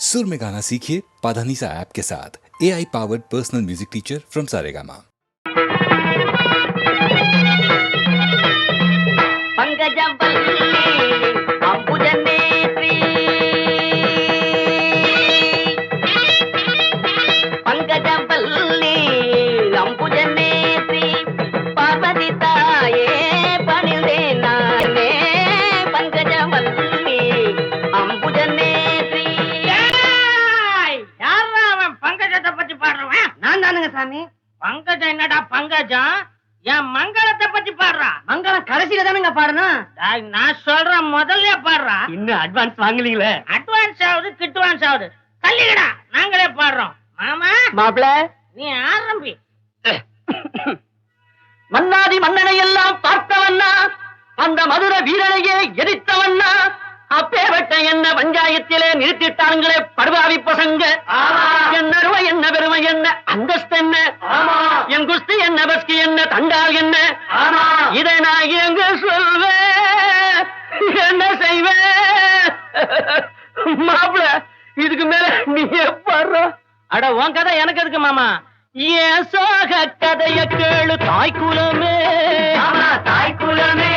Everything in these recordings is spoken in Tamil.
सुर में गाना सीखिए पाधानीसा ऐप के साथ। AI powered personal music teacher from Saregama. சாமி பங்கஜம் என்னடா பங்கஜம் என் மங்களத்தை பத்தி பாடுறா. மங்களம் கடைசியில தானுங்க பாடணும். நான் சொல்றேன் முதல்ல பாடுறா. இன்னும் அட்வான்ஸ் வாங்கலீங்களே. அட்வான்ஸ் ஆகுது கிட்வான்ஸ் ஆகுது. தள்ளிக்கடா நாங்களே பாடுறோம். மாமா மாப்ள நீ ஆரம்பி. மன்னாதி மன்னனை எல்லாம் பார்த்தவன்னா அந்த மதுர வீரனையே எரித்தவன்னா அப்பேவட்ட என்ன பஞ்சாயத்திலே நிறுத்திட்டாங்களே படுவாவி பசங்க. என்ன அருமை என்ன பெருமை என்ன அந்தஸ்து என்ன என் குஸ்தி என்ன பஸ்கி என்ன தண்டால் என்ன இதை நான் எங்க சொல்வேன் என்ன செய்வேன் மாப்பிள இதுக்கு மேல நீ பாடுற. அட உன் கதை எனக்கு எதுக்கு மாமா. ஏன் சோக கதைய கேளு தாய்க்குலமே தாய்க்குலமே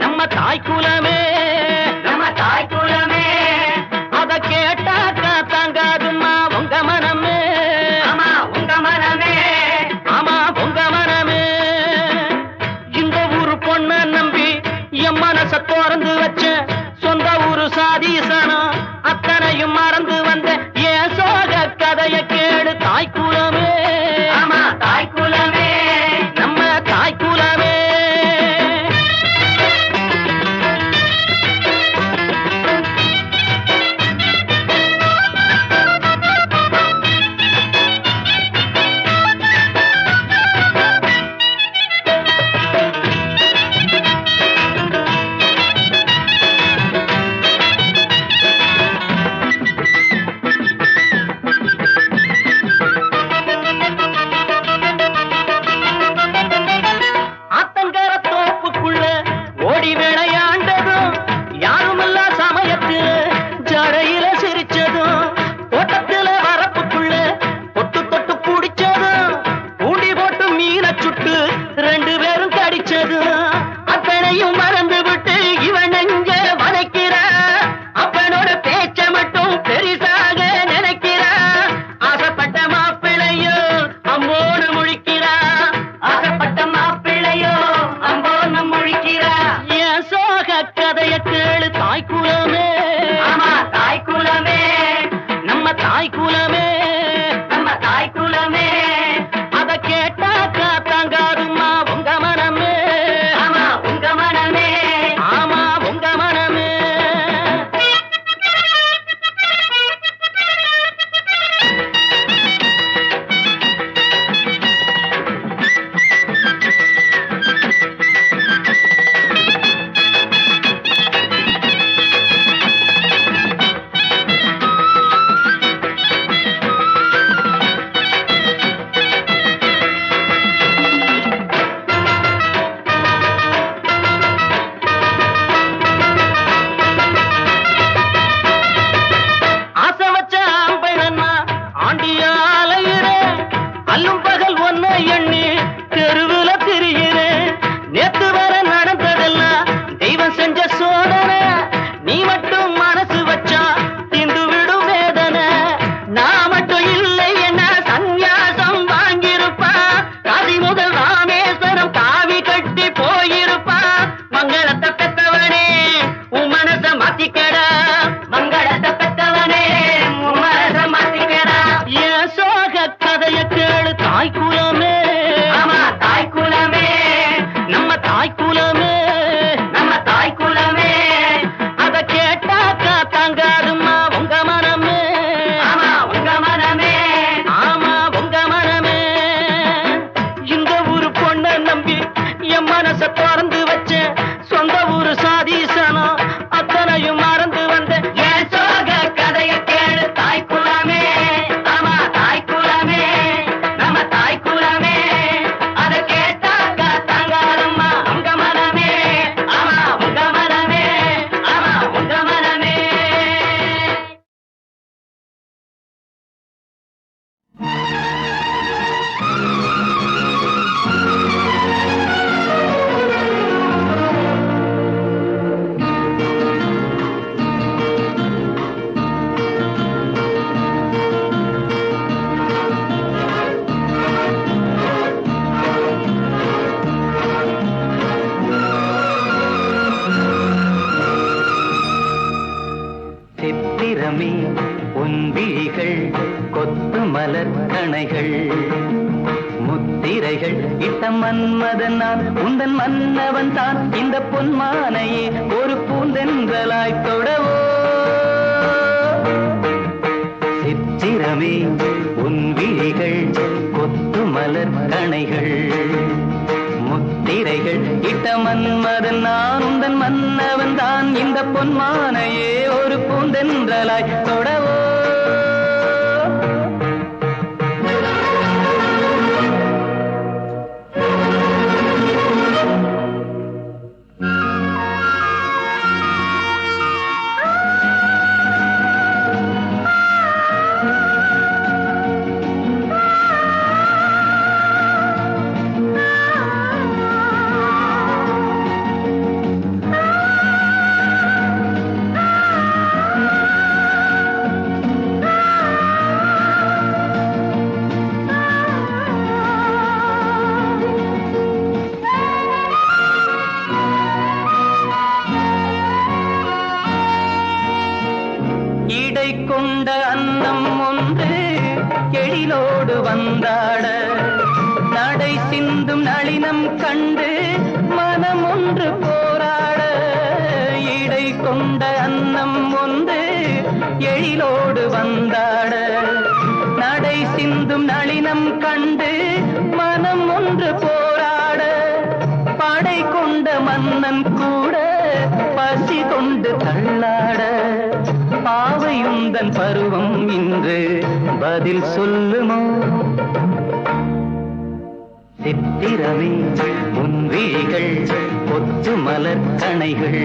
நம்ம தாய்க்குலமே தாய்க்குலமே அத கேட்டாக்கா தாங்காதுமா உங்க மனமே. ஆமா உங்க மனமே ஆமா உங்க மனமே. இந்த ஊரு பொண்ண நம்பி என் மனச திறந்து வச்ச சொந்த ஊரு சாதீசனம் அத்தனையும் மறந்து வந்த ஏன் சோக கதைய கேடு தாய்க்குலமே. ஆமா தாய்க்குலமே நம்ம தாய்க்குலமே. உன் விழிகள் கொத்து மலர் கணைகள் முத்திரைகள் இட்ட மன்மதன் நான் உந்தன் மன்னவன் தான் இந்த பொன்மானையே ஒரு பூந்தென்றலாய் தொடவோ சித்திரமே உன் விழிகள் கொத்து மலர் கணைகள் முத்திரைகள் இட்ட மன்மதன் நான் உந்தன் மன்னவன் தான் இந்த பொன்மானையே ஒரு பூந்தென்றலாய் தொடவோ கொண்ட அன்னம் ஒன்று எழிலோடு வந்தாட நடை சிந்தும் நளினம் கண்டு மனம் ஒன்று போராட இடை கொண்ட அன்னம் ஒன்று எழிலோடு வந்தாட நடை சிந்தும் நளினம் கண்டு மனம் ஒன்று போராட படை கொண்ட மன்னன் கூட பசி கொண்டு தள்ளாட பாவையுந்தன் பருவம் இன்று பதில் சொல்லுமோ சித்திரமே உன் விழிகள் கொத்து மலர் கணைகள்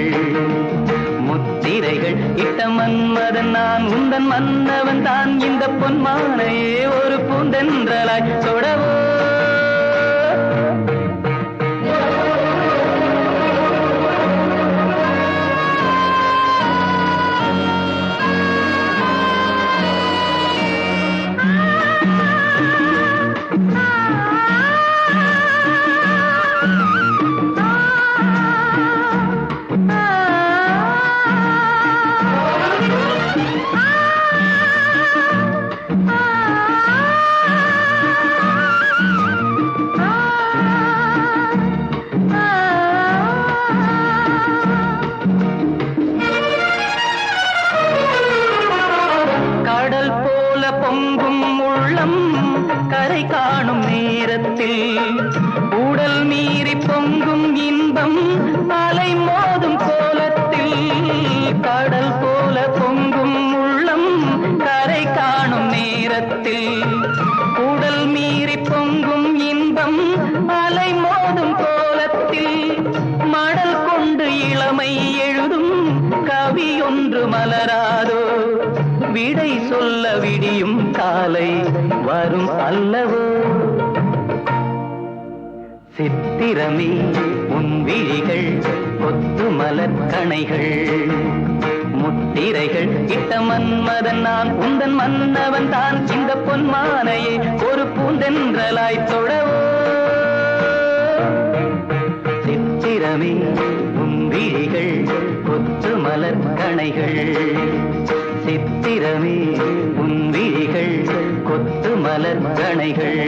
முத்திரைகள் இட்ட மன்மதன் நான் உந்தன் மன்னவன் தான் இந்த பொன்மானையே ஒரு பூந்தென்றலாய் தொடவோ கரை காணும் நேரத்தில் உடல் மீறி பொங்கும் இன்பம் அலை மோதும் கோலத்தில் கடல் போல பொங்கும் உள்ளம் கரை காணும் நேரத்தில் உடல் மீறி பொங்கும் இன்பம் அலை மோதும் கோலத்தில் மடல் கொண்டு இளமை எழுதும் கவி ஒன்று மலராதோ விடை சொல்ல விடியும் காலை வரும் அல்லவோ சித்திரமே உன் விழிகள் கொத்து மலர் கணைகள் முத்திரைகள் இட்ட மன்மதன் நான் உந்தன் மன்னவன் தான் இந்த பொன்மானையே ஒரு பூந்தென்றலாய் தொடவோ சித்திரமே உன் விழிகள் கொத்து மலர் கணைகள் சித்திரமே உன் விழிகள் கொத்து மலர் கணைகள்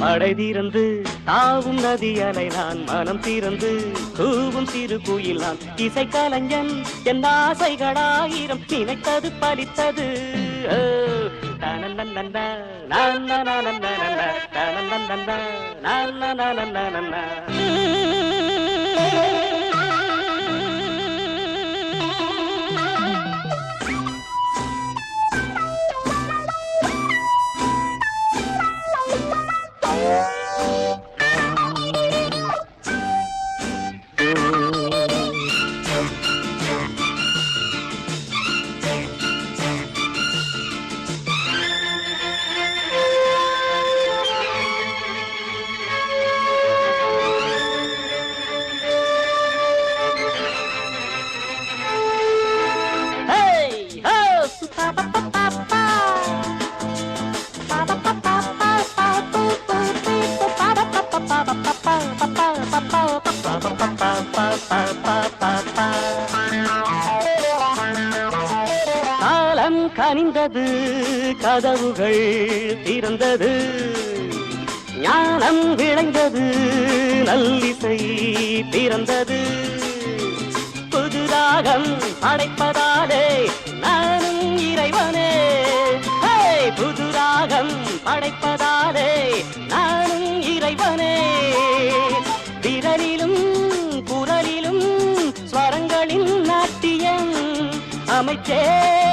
மடை தீரந்து தாவும் நதி அலை நான் மனம் தீரந்து கூவும் சிறு குயில் நான் இசை கலைஞன் என் ஆசைகளாயிரம் நினைத்தது பலித்தது வந்தது கதவுகள் திறந்தது ஞானம் விளைந்தது நல்லிசை பிறந்தது புதுராகம் படைப்பதாலே நானும் இறைவனே புதுராகம் படைப்பதாலே நானும் இறைவனே விரலிலும் குரலிலும் ஸ்வரங்களின் நாட்டியம் அமைச்சேன்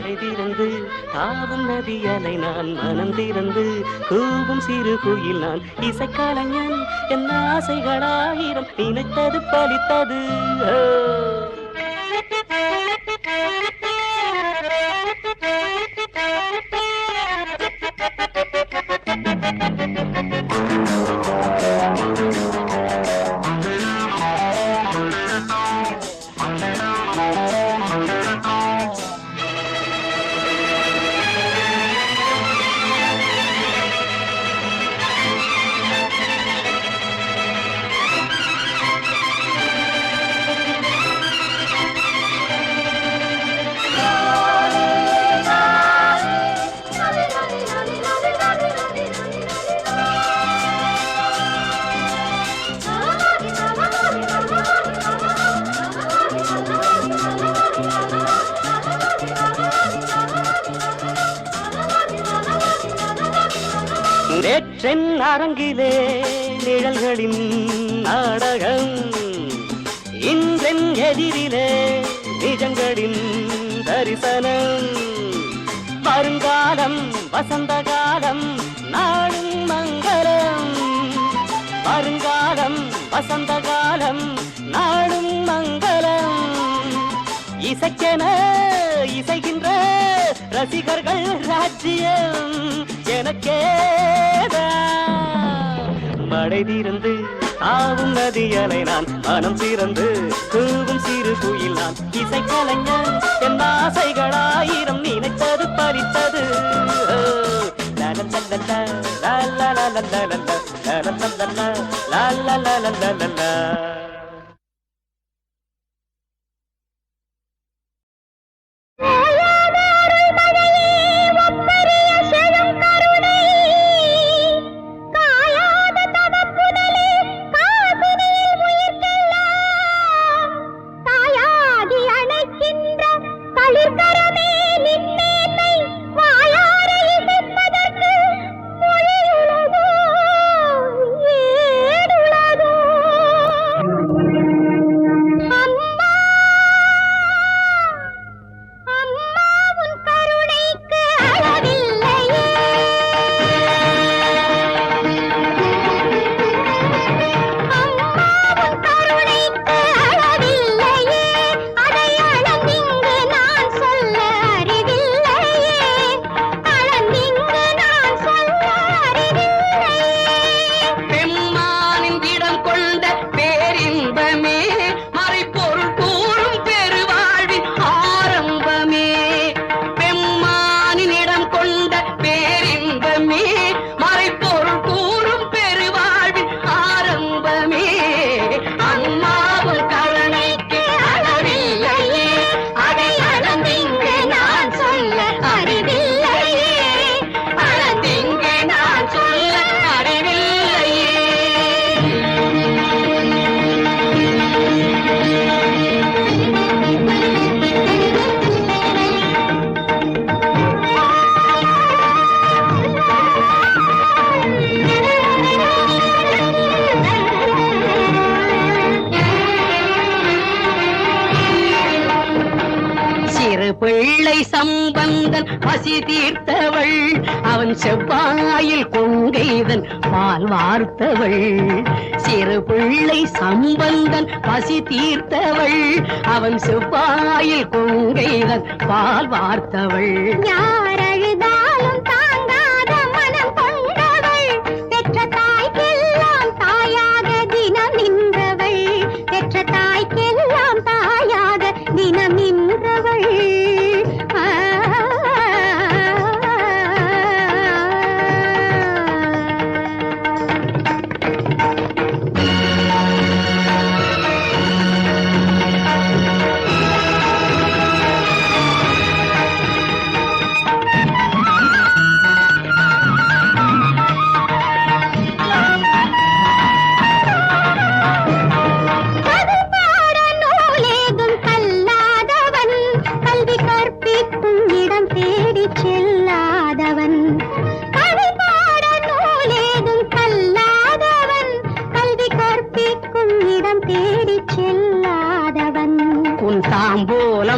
மழை திறந்து தாவும் நதியலை நான் மனம் திறந்து கூவும் சிறு குயில் நான் இசைக்கலைஞன் என் ஆசைகளாயிரம் நினைத்தது பலித்தது நேற்றென் அரங்கிலே நிழல்களின் நாடகம் இன்றென் எதிரிலே நிஜங்களின் தரிசனம் வருங்காலம் வசந்த காலம் நாளும் மங்களம் வருங்காலம் வசந்த காலம் நாளும் மங்களம் இசைக்கென இசைகின்ற ரசிகர்கள் ராஜ்யம் எனக்கேதான் மழை திறந்து ஆவும் நதியலை நான் மனம் திறந்து கூவும் சிறு குயில் நான் இசைக்கலைஞன் என் ஆசைகளாயிரம் நினைத்தது பறித்தது பிள்ளை சம்பந்தன் பசி தீர்த்தவள் அவன் செவ்வாயில் கொங்கைதன் பால் வார்த்தவள் சிறு பிள்ளை சம்பந்தன் பசி தீர்த்தவள் அவன் செவ்வாயில் கொங்கைதன் பால் வார்த்தவள் யார் அழுதாலும் தாங்காத மனம் கொண்டவள் பெற்ற தாய்க்கெல்லாம் தாயாக தினம் நின்றவள் பெற்ற தாய்க்கெல்லாம் தாயாக தினம் நின்றவள்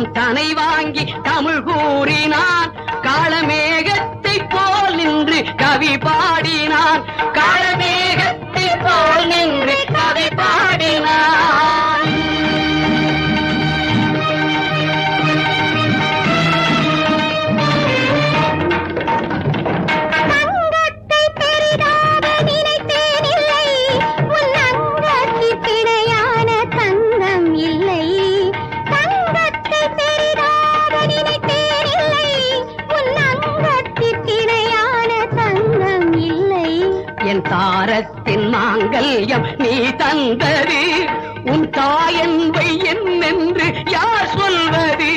எல்லாம் தனை வாங்கி தமிழ் கூறினான். காளமேகத்தை போல் நின்று கவி பாடினான். காளமேகத்தை போல் நின்று கவி பாடினான். என் தாரத்தின் மாங்கல்யம் நீ தந்தது, உன் தாயன்பை என்னென்று யார் சொல்வது?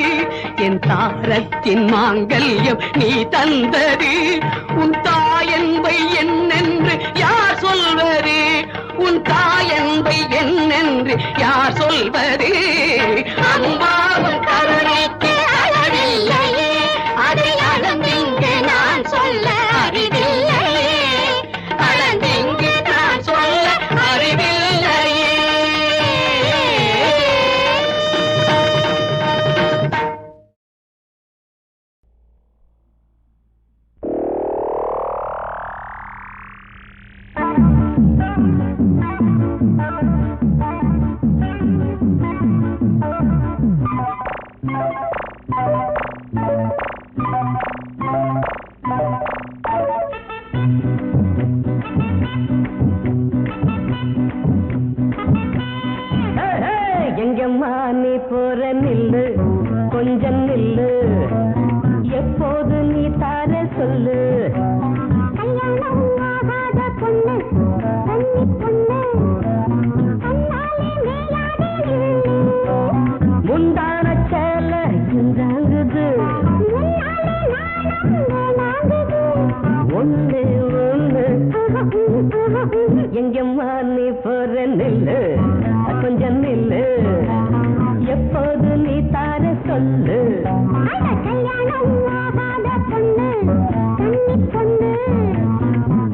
என் தாரத்தின் மாங்கல்யம் நீ தந்தது, உன் தாயன்பை என்னென்று யார் சொல்வது? உன் தாயன்பை என்னென்று யார் சொல்வது? அம்மாவும் கருணைக்கு அளவில்லையே, அதை அளந்திங்கு நான் சொல்ல அறிவில்லையே, அளந்திங்கு நான் சொல்ல அறிவில்லையே. எங்கம்மா நீ போற நில்லு, கொஞ்சம் நில்லு, எப்போது நீ தார சொல்லு. கல்யாணம் ஆகாத பொண்ணு, கன்னி பொண்ணு, கண்ணாலே மேயாதே நில்லு. முந்தான சேல இந்தாங்குது, முன்னாலே நாணம் நாங்குது. ஒண்ணு ஒண்ணு. எங்கம்மா நீ போற நில்லு, கொஞ்சம் நில்லு, எப்போது நீ தார சொல்லு. அட கல்யாணம் ஆகாத பொண்ணு, கன்னி பொண்ணு,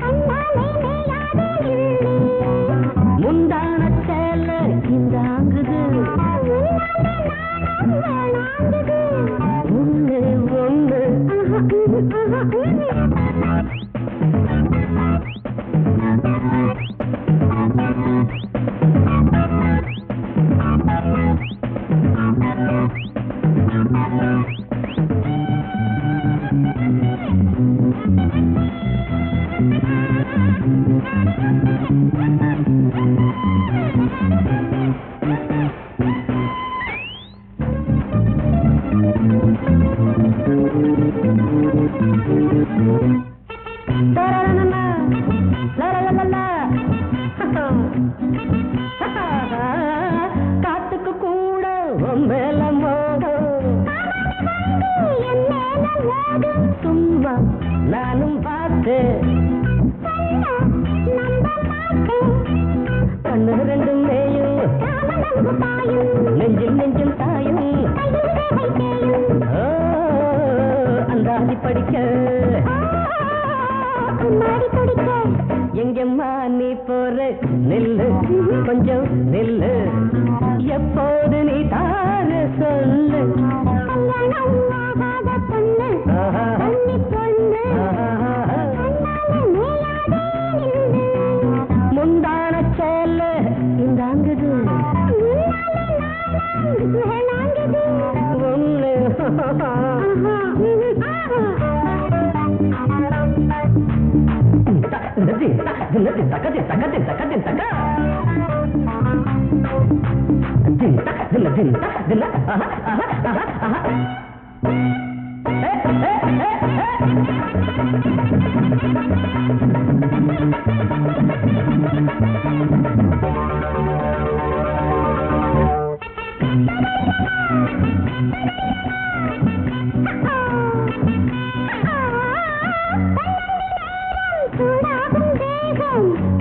கண்ணாலே மேயாதே நில்லு. முந்தான சேல இந்தாங்குது, முன்னாலே நாணம் நாங்குது. ஒண்ணு ஒண்ணு. காத்துக்கு கூட மேல மோகம், சும்மா நானும் பார்த்தேன். கண்ணு ரெண்டும் மேயும், நெஞ்சில் நெஞ்சில் தாயும், அந்தாதி படிக்க எங்கம்மா நீ போற நில்லு, கொஞ்சம் நில்லு, எப்போது நீ தார சொல்லு. கல்யாணம் ஆகாத பொண்ணு, கன்னி பொண்ணு, கண்ணாலே மேயாதே நில்லு. முந்தான சேல இந்தாங்குது, முன்னாலே நாணம் நாங்குது. ஒண்ணு.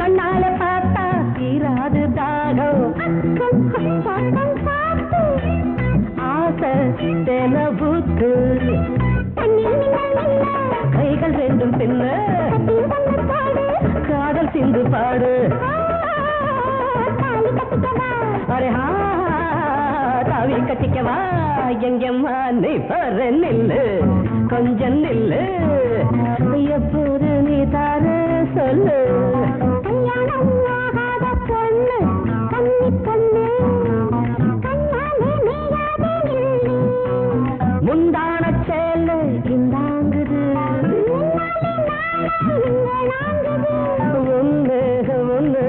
கண்ணால பார்த்தா தீராது தாகம், ஆசை தெனபுக்கு, கைகள் ரெண்டும் பின்ன காதல் சிந்து பாடு. அரே தாவி கட்டிக்கவா எங்கம்மா நீ பாரு நில்லு கொஞ்சம் நில்லு எப்போது நீ தாரு சொல்லு கல்யாணம் ஆகாத பொண்ணு கன்னி பொண்ணு கண்ணாலே மேயாதே நில்லு முந்தான சேலை இந்தாங்குது ஒண்ணு ஒண்ணு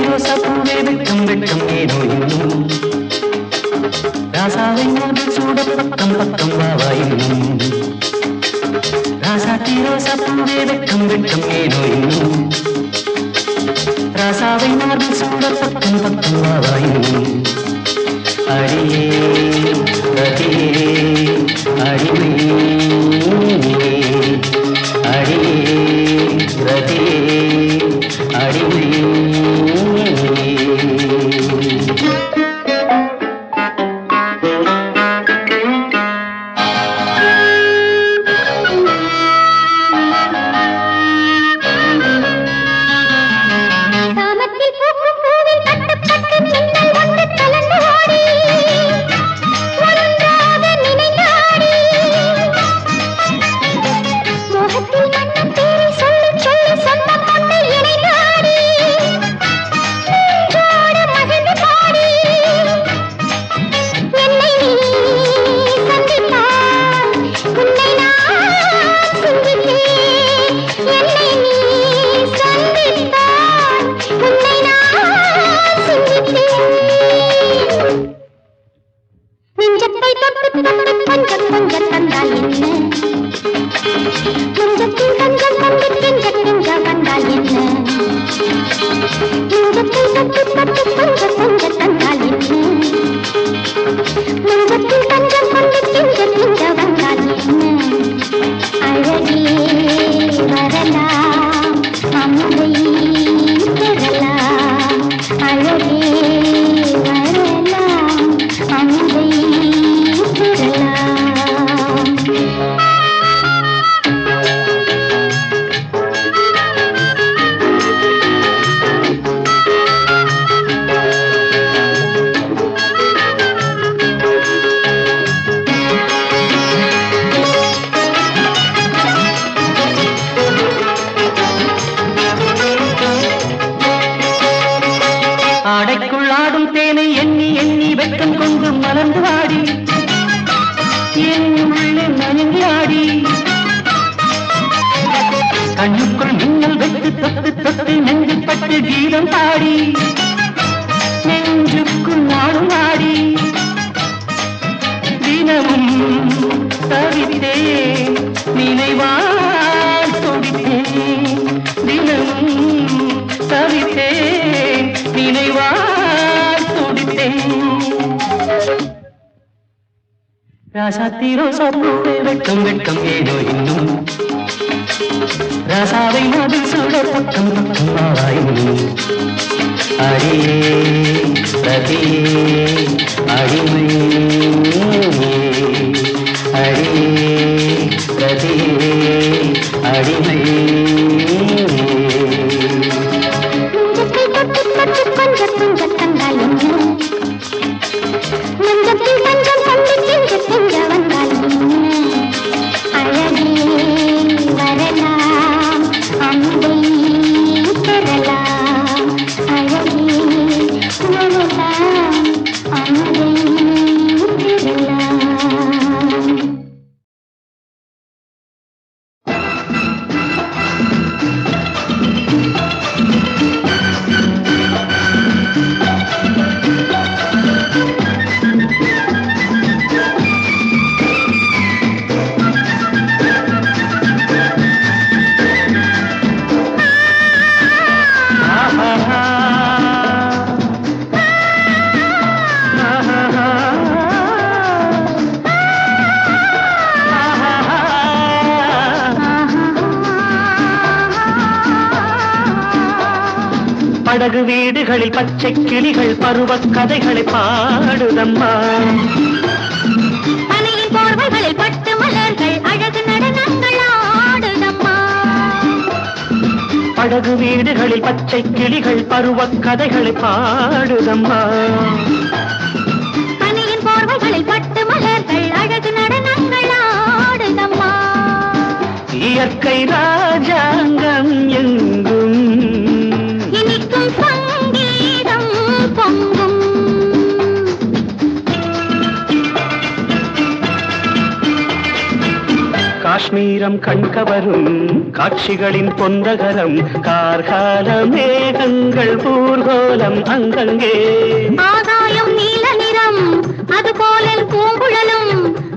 ரோசா பூவே வெட்கம் வெட்கம் ஏனோ இன்னும் ராசாவை மோதில் சூட பக்கம் பக்கம் வாவா இன்னும் ராசாத்தி ரோசா பூவே வெட்கம் வெட்கம் ஏனோ இன்னும் ராசாவை மோதில் சூட பக்கம் பக்கம் வாவா இன்னும் அடியே ரதியே அடிமே அடியே ரதியே அடிமே ராசாத்தி ரோசா பூவே வெட்கம் வெட்கம் ஏதோ இன்னும் ராசாவை மோதில் சூட பக்கம் பக்கம் வாவா இன்னும் அடியே ரதியே அடிமை அடியே ரதியே அடிமை படகு வீடுகளில் பச்சை கிளிகள் பருவ கதைகளை பாடுதம்மா பனையின் போர்வைகளில் பட்டு மலர்கள் அழகு நடனங்கள் ஆடுதம்மா படகு வீடுகளில் பச்சை கிளிகள் பருவ கதைகளை பாடுதம்மா பனையின் போர்வைகளில் பட்டு மலர்கள் அழகு நடனங்கள் ஆடுதம்மா இயற்கை ராஜாங்கம் எங்கும் இனிக்கும் சங்கீதம் பொங்கும் காஷ்மீரம் கண்கவரும் காட்சிகளின் பொந்தகரம் கார்கால மேகங்கள் ஊர்கோலம் அங்கங்கே ஆகாயம் நீல நிறம் அதுபோல பூங்குழலும்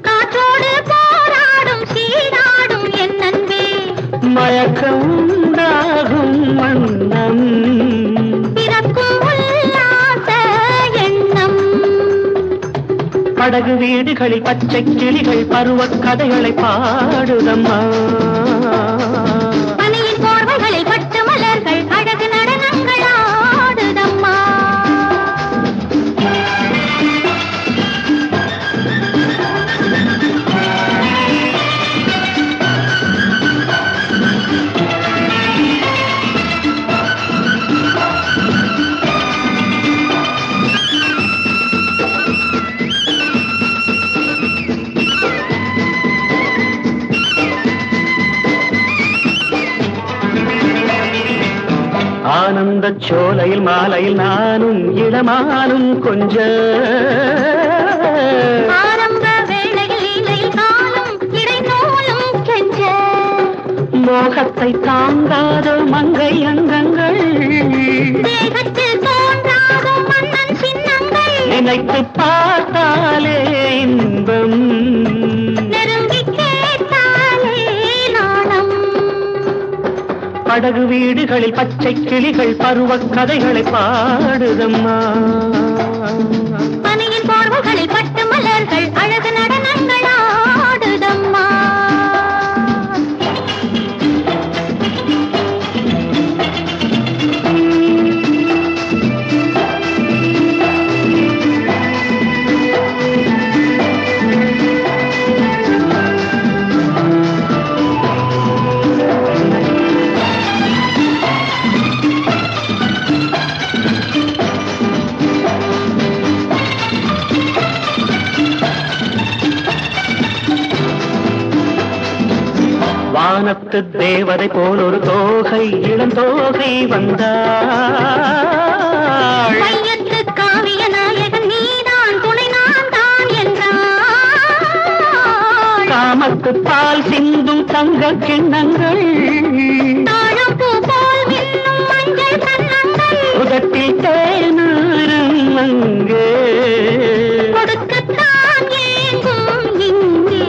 காற்றோடு போராடும் சீராடும் என் அன்பே மயக்கம் உண்டாகும் வண்ணம் பிறக்கும் உல்லாச எண்ணம் படகு வீடுகளில் பச்சை கிளிகள் பருவக் கதைகளை பாடுதம்மா பனியின் போர்வைகளில் பட்டு மலர்கள் அழகு நடனங்கள் ஆடுதம்மா ஆனந்த சோலையில் மாலையில் நானும் இளமானும் கொஞ்ச ஆரம்ப வேளையில் இலையில் காலும் இடைநூலும் கெஞ்ச மோகத்தை தாங்காத மங்கை அங்கங்கள் தேகத்தில் தோன்றாத மன்னன் சின்னங்கள் நினைத்து பார்த்தாலே இன்பம் நெருங்கி கேட்டாலே நாணம் படகு வீடுகளில் பச்சை கிளிகள் பருவக் கதைகளை பாடுதம்மா பனியின் போர்வைகளில் பட்டு மலர்கள் அழகு நடனங்கள் ஆடுதம்மா வானத்து தேவதை போல் ஒரு தோகை இளந்தோகை வந்தாள் மையத்து காவிய நாயகன் நீதான் துணை நான் தான் என்றாள் காமத்து பால் சிந்தும் தங்க கிண்ணங்கள் தாழம் பூ போல் மின்னும் மஞ்சள் கன்னங்கள் உதட்டில் தேனூரும் அங்கே கொடுக்கத்தான் ஏங்கும் இங்கே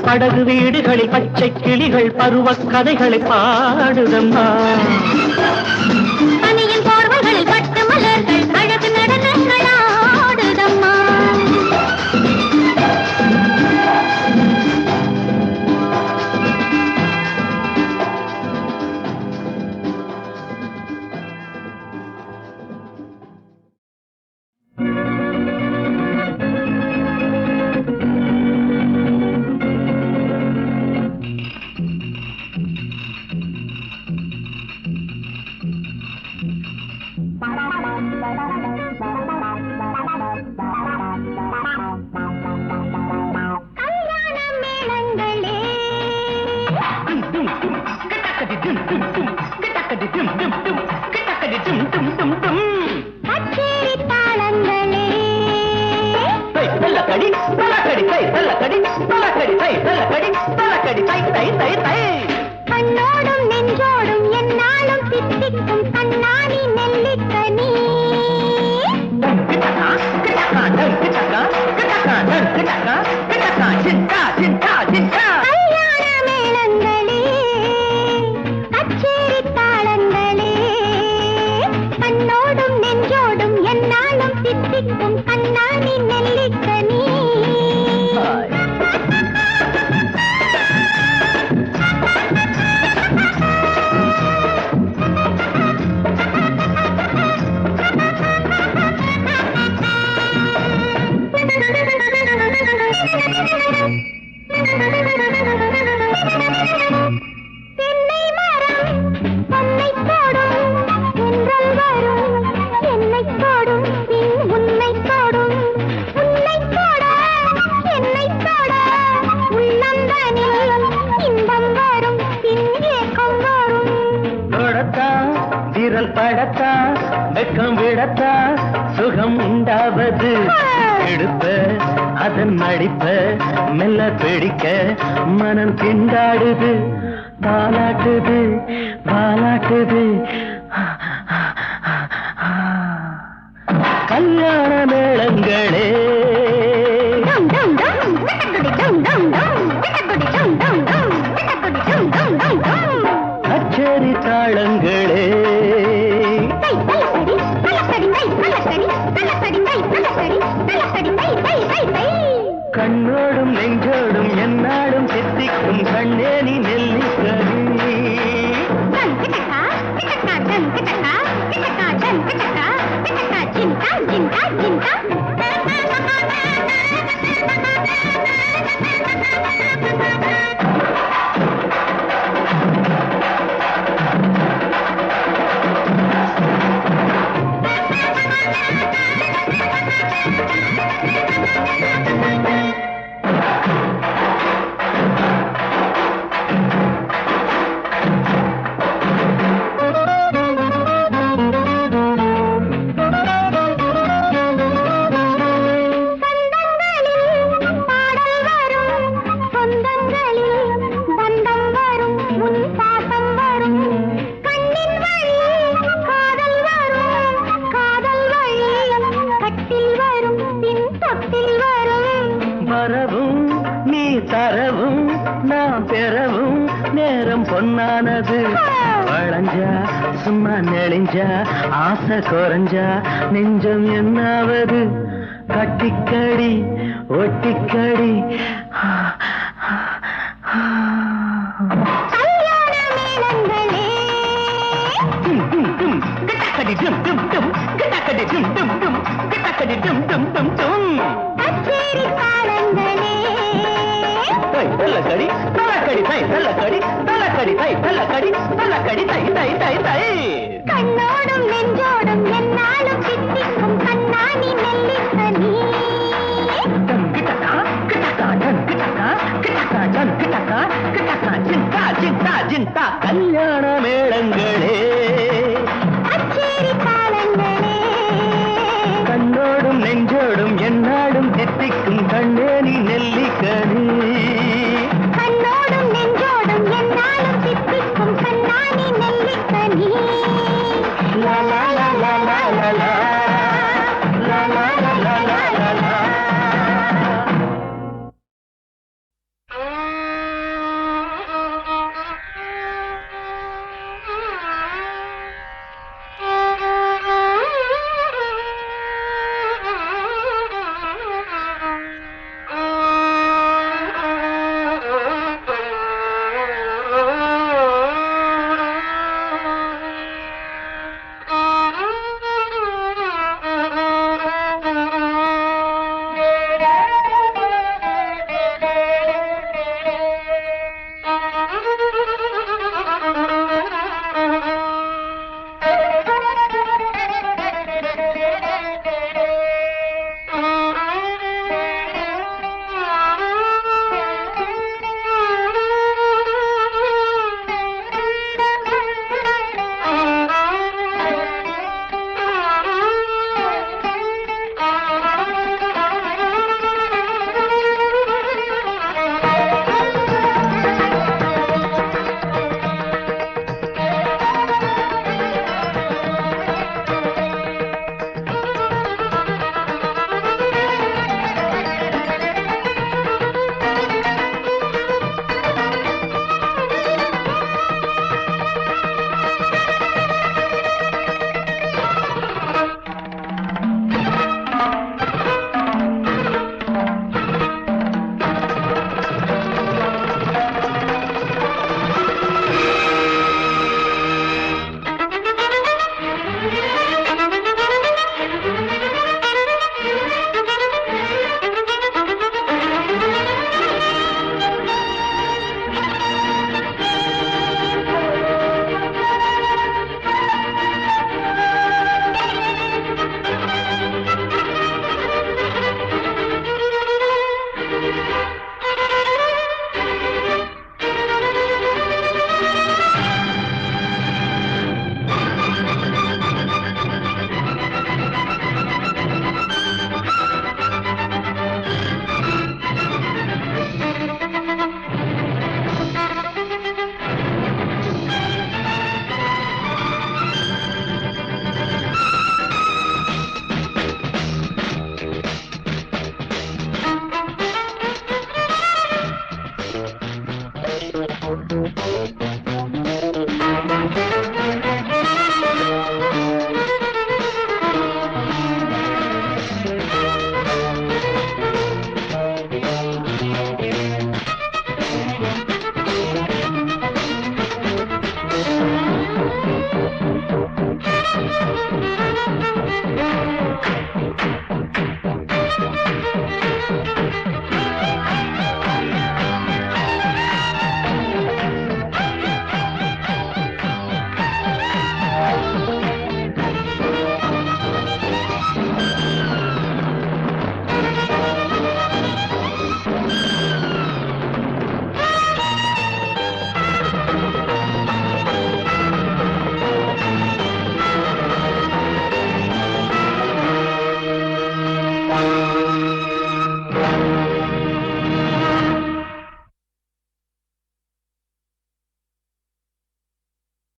படகு வீடுகளில் பச்சை கிளிகள் பருவக் கதைகளை பாடுதம்மா பனியின் போர்வைகளில் பட்டு மலர்கள் அழகு நடனங்கள் ஆடுதம்மா கல்யாண மேளங்களே கச்சேரி தாளங்களே கண்ணோடும் நெஞ்சோடும் என்னாலும் தித்திக்கும் கண்ணாடி நெல்லிக்கனி கல்யாண மேளங்களே கச்சேரி தாளங்களே கண்ணோடும் நெஞ்சோடும் என்னாலும் தித்திக்கும் கண்ணாடி நெல்லிக்கனி தென்னை மரம் பொன்னை போடும் என்றல் வரும் என்னை போடும் பின் உன்னை போடும் உன்னை போட என்னை போட உள்ளந்தனில் இன்பம் வரும் பின் ஏக்கம் வரும் தொடத்தா விரல் படத்தா வெக்கம் விடத்தா சுகம் உண்டாவது எடுத்த அதன் மடிப்ப மெல்ல பிடிக்க மனம் திண்டாடுது பாலாட்டுது பாலாட்டுது கல்யாண மேளங்களே டும் டும் டும் கிட்டக்குடி டும் டும் டும் கிட்டக்குடி டும் டும் டும் கிட்டக்குடி டும் டும் டும் டும் கச்சேரி தாளங்களே தை தலக்கடி தலக்கடி தை தலக்கடி தலக்கடி தை தலக்கடி தலக்கடி தை தை தை தை கண்ணோடும் நெஞ்சோடும் என்னாடும் சித்திக்கும் கண்ணேனி நெல்லிக்கடி டன் கிட்டக்கா கிட்டக்கா டன் கிட்டக்கா கிட்டக்கா டன் கிட்டக்கா கிட்டக்கா ஜின்கா ஜின்கா ஜின்கா வரவும் நீ தரவும் நான் பெறவும் நேரம் பொன்னானது வளைஞ்சா சும்மா நெளிஞ்சா ஆசை குறைஞ்சா நெஞ்சம் என்னாவது கட்டிக்கடி ஒட்டிக்கடி கல்யாண மேளங்களே கிட்டக்கடி டும் டும் டும் கிட்டக்கடி டும் டும் டும் கிட்டக்கடி டும் டும் டும் டும் கச்சேரி தாளங்களே தை தலக்கடி தலக்கடி தை தலக்கடி தலக்கடி தை தலக்கடி தலக்கடி தை தை தை தை கண்ணோடும் நெஞ்சோடும் என்னாலும் சித்திக்கும் கண்ணாடி நெல்லிக்கனி டம் கிட்டக்கா கிட்டக்கா டம் கிட்டக்கா கிட்டக்கா டம் கிட்டக்கா கிட்டக்கா ஜின்கா ஜின்கா ஜின்கா கல்யாண மேளங்களே கச்சேரி தாளங்களே கண்ணோடும் நெஞ்சோடும் என்னாடும் தித்திக்கும் கண்ணேனி நெல்லிக்கனி கண்ணோடும் நெஞ்சோடும் என்னாலும் சித்திக்கும் கண்ணாடி நெல்லிக்கனி ஆ